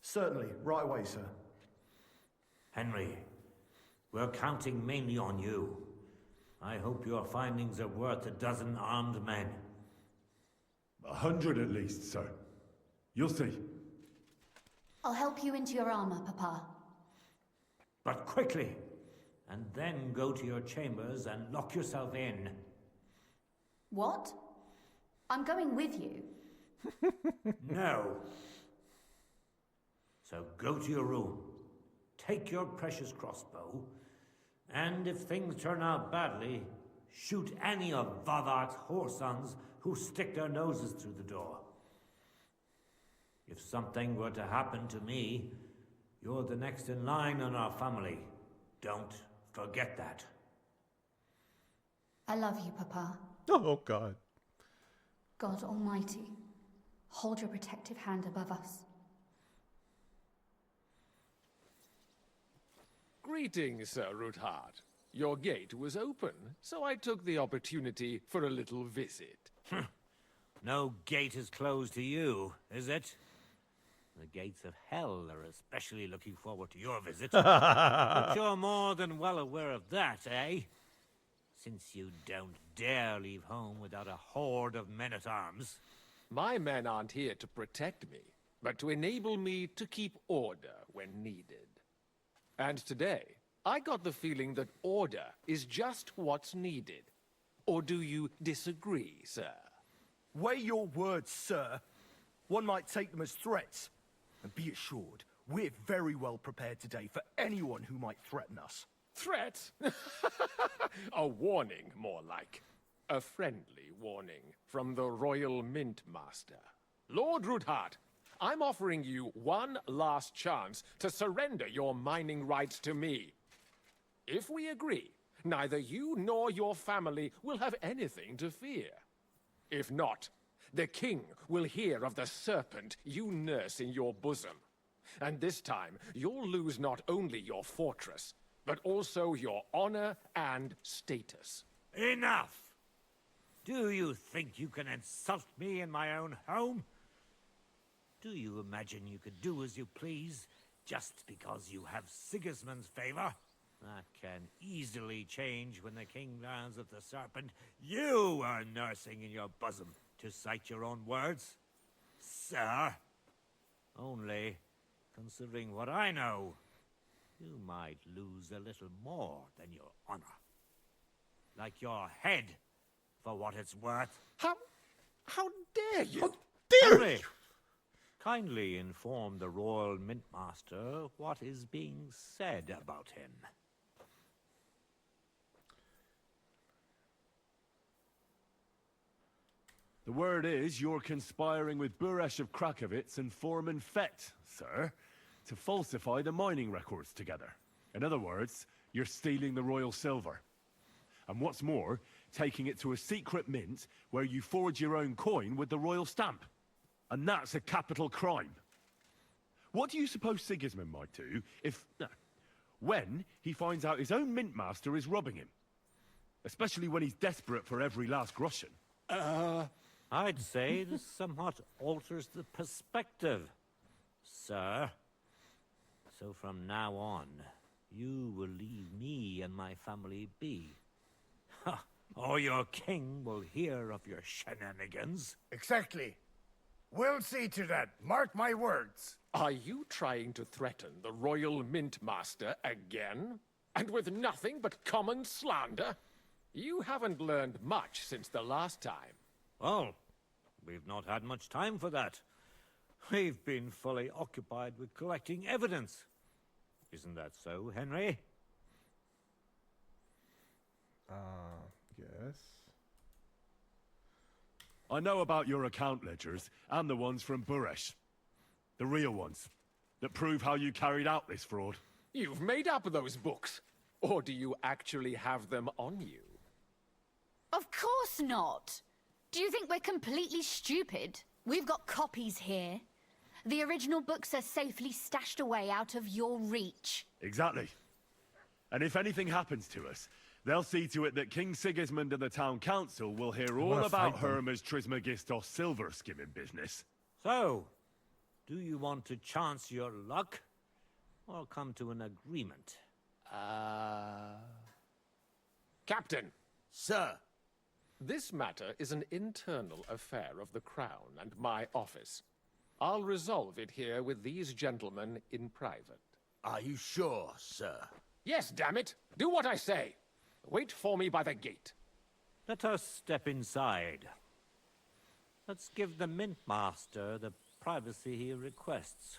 Certainly, right away, sir. Henry, we're counting mainly on you. I hope your findings are worth 12 armed men. 100 at least, sir. You'll see. I'll help you into your armor, Papa. But quickly, and then go to your chambers and lock yourself in. What? I'm going with you. No. So go to your room, take your precious crossbow, and if things turn out badly, shoot any of Vavar's whoresons who stick their noses through the door. If something were to happen to me, you're the next in line in our family. Don't forget that. I love you, Papa. Oh, God. God Almighty, hold your protective hand above us. Greetings, Sir Ruthard. Your gate was open, so I took the opportunity for a little visit. No gate is closed to you, is it? The gates of hell are especially looking forward to your visit. But you're more than well aware of that, eh? Since you don't dare leave home without a horde of men-at-arms. My men aren't here to protect me, but to enable me to keep order when needed. And today, I got the feeling that order is just what's needed. Or do you disagree, sir? Weigh your words, sir. One might take them as threats. And be assured, we're very well prepared today for anyone who might threaten us. Threat? A warning, more like. A friendly warning from the Royal Mint Master. Lord Ruthard, I'm offering you one last chance to surrender your mining rights to me. If we agree, neither you nor your family will have anything to fear. If not, the king will hear of the serpent you nurse in your bosom. And this time, you'll lose not only your fortress, but also your honor and status. Enough! Do you think you can insult me in my own home? Do you imagine you could do as you please, just because you have Sigismund's favor? That can easily change when the king learns of the serpent you are nursing in your bosom, to cite your own words, sir. Only, considering what I know, you might lose a little more than your honor. Like your head, for what it's worth. How dare you? How dare Henry, kindly inform the Royal Mintmaster what is being said about him. The word is you're conspiring with Buresh of Krakowitz and Foreman Fett, sir, to falsify the mining records together. In other words, you're stealing the royal silver. And what's more, taking it to a secret mint where you forge your own coin with the royal stamp. And that's a capital crime. What do you suppose Sigismund might do when he finds out his own mint master is robbing him? Especially when he's desperate for every last groschen. I'd say this somewhat alters the perspective, sir. So from now on, you will leave me and my family be. Or your king will hear of your shenanigans. Exactly. We'll see to that. Mark my words. Are you trying to threaten the Royal Mint Master again? And with nothing but common slander? You haven't learned much since the last time. Well, we've not had much time for that. We've been fully occupied with collecting evidence. Isn't that so, Henry? Yes. I know about your account ledgers and the ones from Buresh. The real ones that prove how you carried out this fraud. You've made up those books. Or do you actually have them on you? Of course not. Do you think we're completely stupid? We've got copies here. The original books are safely stashed away out of your reach. Exactly. And if anything happens to us, they'll see to it that King Sigismund and the town council will hear all about Herma's Trismegistos silver skimming business. So, do you want to chance your luck, or come to an agreement? Captain! Sir! This matter is an internal affair of the Crown and my office. I'll resolve it here with these gentlemen in private. Are you sure, sir? Yes, damn it! Do what I say! Wait for me by the gate. Let us step inside. Let's give the Mint Master the privacy he requests.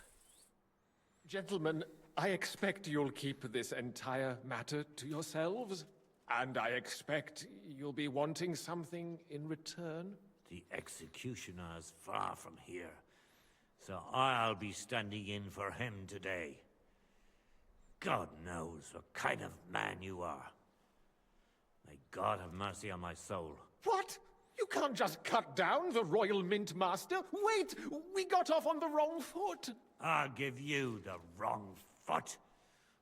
Gentlemen, I expect you'll keep this entire matter to yourselves. And I expect you'll be wanting something in return. The executioner's far from here, so I'll be standing in for him today. God knows what kind of man you are. May God have mercy on my soul. What? You can't just cut down the Royal Mint Master? Wait! We got off on the wrong foot! I'll give you the wrong foot.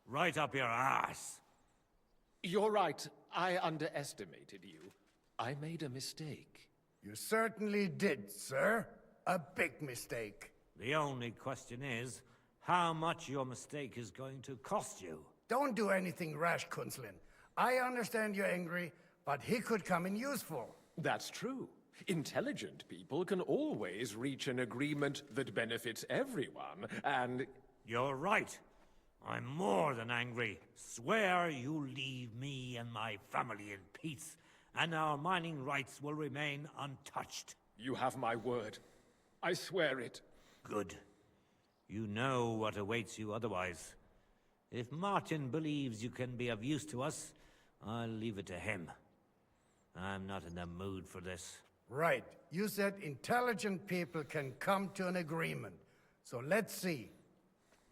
Right up your ass. You're right. I underestimated you. I made a mistake. You certainly did, sir. A big mistake. The only question is, how much your mistake is going to cost you. Don't do anything rash, Kunslin. I understand you're angry, but he could come in useful. That's true. Intelligent people can always reach an agreement that benefits everyone, and... You're right. I'm more than angry. Swear you leave me and my family in peace, and our mining rights will remain untouched. You have my word. I swear it. Good. You know what awaits you otherwise. If Martin believes you can be of use to us, I'll leave it to him. I'm not in the mood for this. Right. You said intelligent people can come to an agreement. So let's see.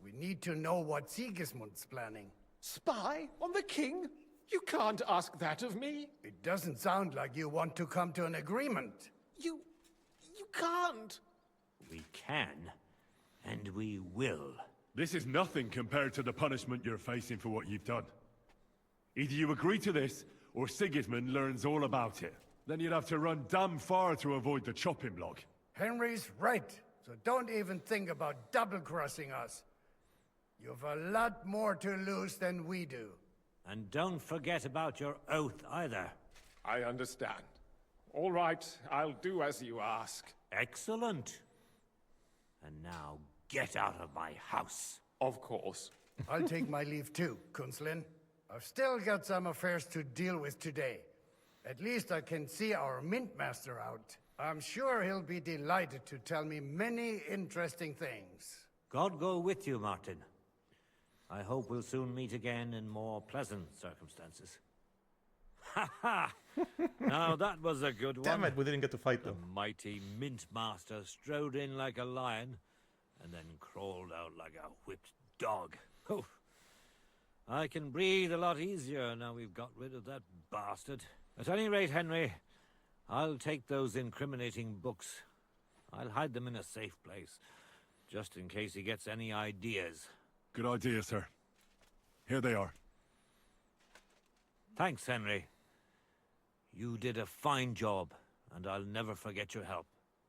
We need to know what Sigismund's planning. Spy on the king? You can't ask that of me. It doesn't sound like you want to come to an agreement. You can't. We can, and we will. This is nothing compared to the punishment you're facing for what you've done. Either you agree to this, or Sigismund learns all about it. Then you'd have to run damn far to avoid the chopping block. Henry's right, so don't even think about double-crossing us. You've a lot more to lose than we do. And don't forget about your oath either. I understand. All right, I'll do as you ask. Excellent. And now get out of my house. Of course. I'll take my leave too, Kunslin. I've still got some affairs to deal with today. At least I can see our Mint Master out. I'm sure he'll be delighted to tell me many interesting things. God go with you, Martin. I hope we'll soon meet again in more pleasant circumstances. Ha ha! Now that was a good one. Damn it, we didn't get to fight them. The mighty Mint Master strode in like a lion, and then crawled out like a whipped dog. Oh, I can breathe a lot easier now we've got rid of that bastard. At any rate, Henry, I'll take those incriminating books. I'll hide them in a safe place, just in case he gets any ideas. Good idea, sir. Here they are. Thanks, Henry. You did a fine job, and I'll never forget your help.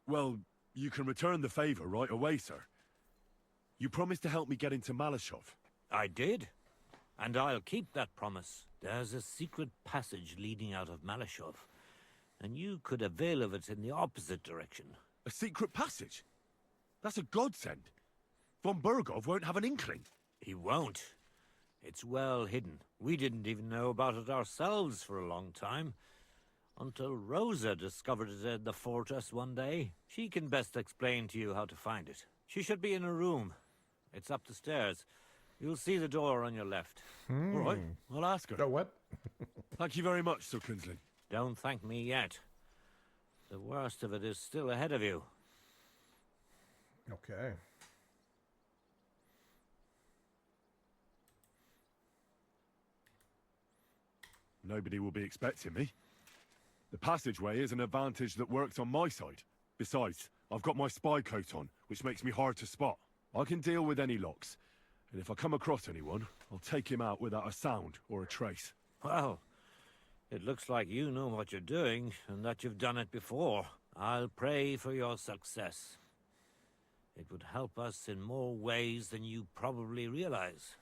Well, you can return the favor right away, sir. You promised to help me get into Malashov. I did, and I'll keep that promise. There's a secret passage leading out of Malashov, and you could avail of it in the opposite direction. A secret passage? That's a godsend. Von Burgov won't have an inkling. He won't. It's well hidden. We didn't even know about it ourselves for a long time. Until Rosa discovered it in the fortress one day. She can best explain to you how to find it. She should be in a room. It's up the stairs. You'll see the door on your left. All right, I'll ask her. Go what? Thank you very much, Sir Kinsley. Don't thank me yet. The worst of it is still ahead of you. Okay. nobody will be expecting me. The passageway is an advantage that works on my side. Besides, I've got my spy coat on, which makes me hard to spot. I can deal with any locks, and if I come across anyone, I'll take him out without a sound or a trace. Well, it looks like you know what you're doing, and that you've done it before. I'll pray for your success. It would help us in more ways than you probably realize.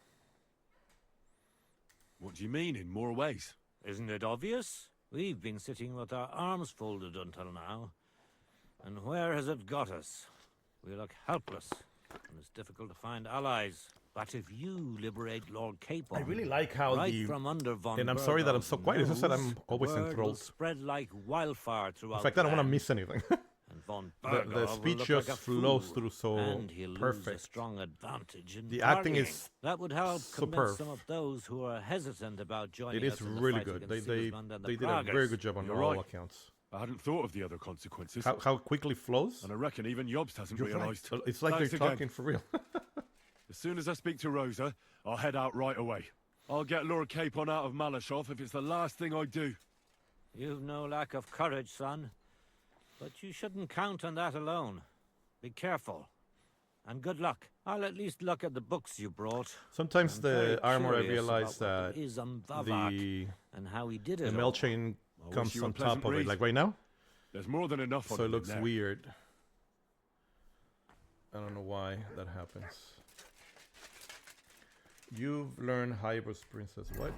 What do you mean, in more ways? Isn't it obvious? We've been sitting with our arms folded until now. And where has it got us? We look helpless, and it's difficult to find allies. But if you liberate Lord Capon, I really like how right from under von and I'm sorry that I'm Berghaus' so quiet. It's just that nose, I'm always the word will enthralled. spread like wildfire throughout In fact, I don't want to land. miss anything. And von the Berghaus will speech look just like a flows fool, through so and he'll lose a perfect. strong advantage in The acting bargaining. is That would help superb. convince some of those who are hesitant about joining It us is in the really fight good. against They Sigismund and the did a very Pragas. good job on You're all right. accounts. I hadn't thought of the other consequences. How quickly flows? And I reckon even Jobst hasn't You're right. realised. It's like Thanks they're again. talking for real. As soon as I speak to Rosa, I'll head out right away. I'll get Lord Capon out of Malashov if it's the last thing I do. You've no lack of courage, son. But you shouldn't count on that alone. Be careful. And good luck. I'll at least look at the books you brought. Sometimes I'm very the armor, I curious realize about what that there is on Vavak and how he did the it mail all. chain I wish comes you a on top pleasant of it, read. like right now. There's more than enough on So it in looks there. weird. I don't know why that happens. You've learned Hybris Princess. What?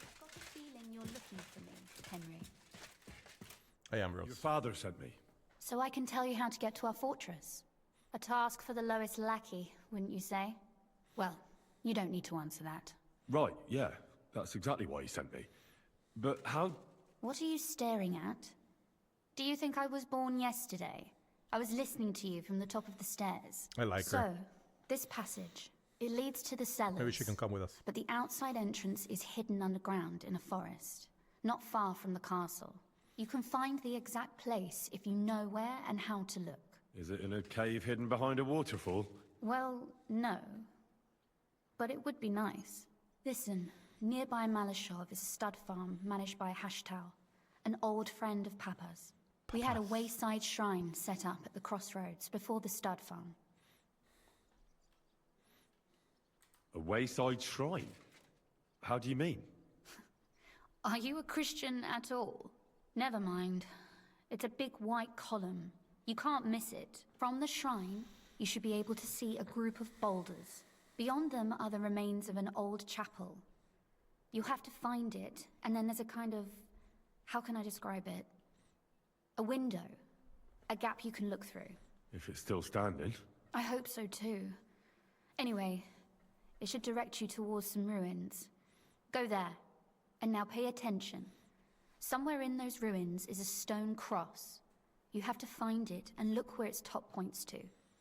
I've got a feeling you're looking for me, Henry. I am Rose. Your father sent me. So I can tell you how to get to our fortress. A task for the lowest lackey, wouldn't you say? Well, you don't need to answer that. Right, yeah. That's exactly why he sent me. But how... What are you staring at? Do you think I was born yesterday? I was listening to you from the top of the stairs. I like so, her. this passage, it leads to the cellars. Maybe she can come with us. But the outside entrance is hidden underground in a forest, not far from the castle. You can find the exact place if you know where and how to look. Is it in a cave hidden behind a waterfall? Well, no. But it would be nice. Listen, nearby Malashov is a stud farm managed by Hashtal, an old friend of Papa's. We had a wayside shrine set up at the crossroads before the stud farm. A wayside shrine? How do you mean? Are you a Christian at all? Never mind. It's a big white column. You can't miss it. From the shrine, you should be able to see a group of boulders. Beyond them are the remains of an old chapel. You have to find it, and then there's a kind of... how can I describe it? A window. A gap you can look through. If it's still standing. I hope so too. Anyway, it should direct you towards some ruins. Go there. And now pay attention. Somewhere in those ruins is a stone cross. You have to find it and look where its top points to.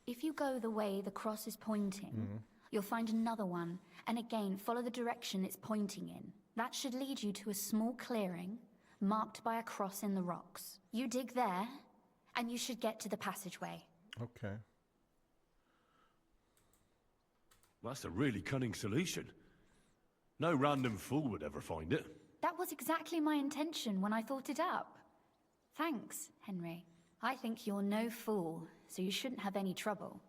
If you go the way the cross is pointing, you'll find another one, and again follow the direction it's pointing in. That should lead you to a small clearing, marked by a cross in the rocks. You dig there, and you should get to the passageway. Okay. That's a really cunning solution. No random fool would ever find it. That was exactly my intention when I thought it up. Thanks, Henry. I think you're no fool, so you shouldn't have any trouble.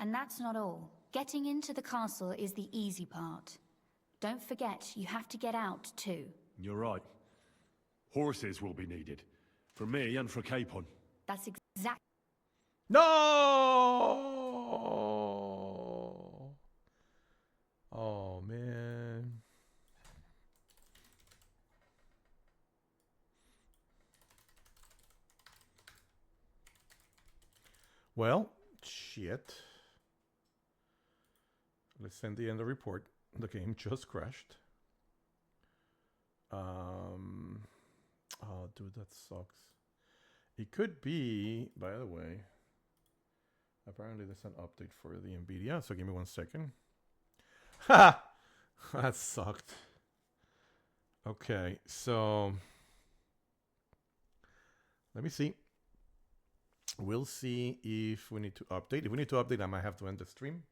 And that's not all. Getting into the castle is the easy part. Don't forget, you have to get out too. You're right. Horses will be needed. For me and for Capon. That's exactly... No! Oh, man. Well, shit. Let's send the end report. The game just crashed. Oh, dude, that sucks. It could be, by the way, apparently there's an update for the NVIDIA, so give me 1 second. Ha! That sucked. Okay, so let me see. We'll see if we need to update. If we need to update, I might have to end the stream.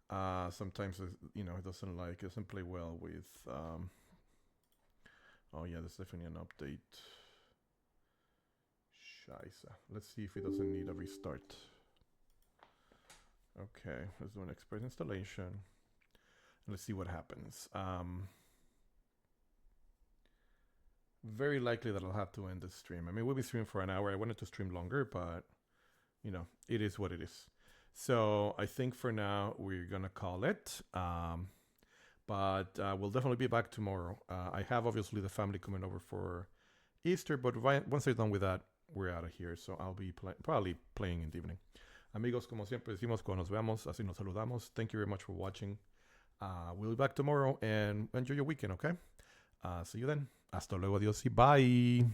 Sometimes, it doesn't play well with. Oh yeah, there's definitely an update. Scheiße. Let's see if it doesn't need a restart. Okay, let's do an express installation. Let's see what happens. Very likely that I'll have to end the stream. I mean, we'll be streaming for an hour. I wanted to stream longer, but, it is what it is. So I think for now, we're going to call it. But we'll definitely be back tomorrow. I have, obviously, the family coming over for Easter, but once they're done with that, we're out of here. So I'll be probably playing in the evening. Amigos, como siempre decimos, cuando nos veamos, así nos saludamos. Thank you very much for watching. We'll be back tomorrow, and enjoy your weekend, okay? See you then. Hasta luego, adiós y bye.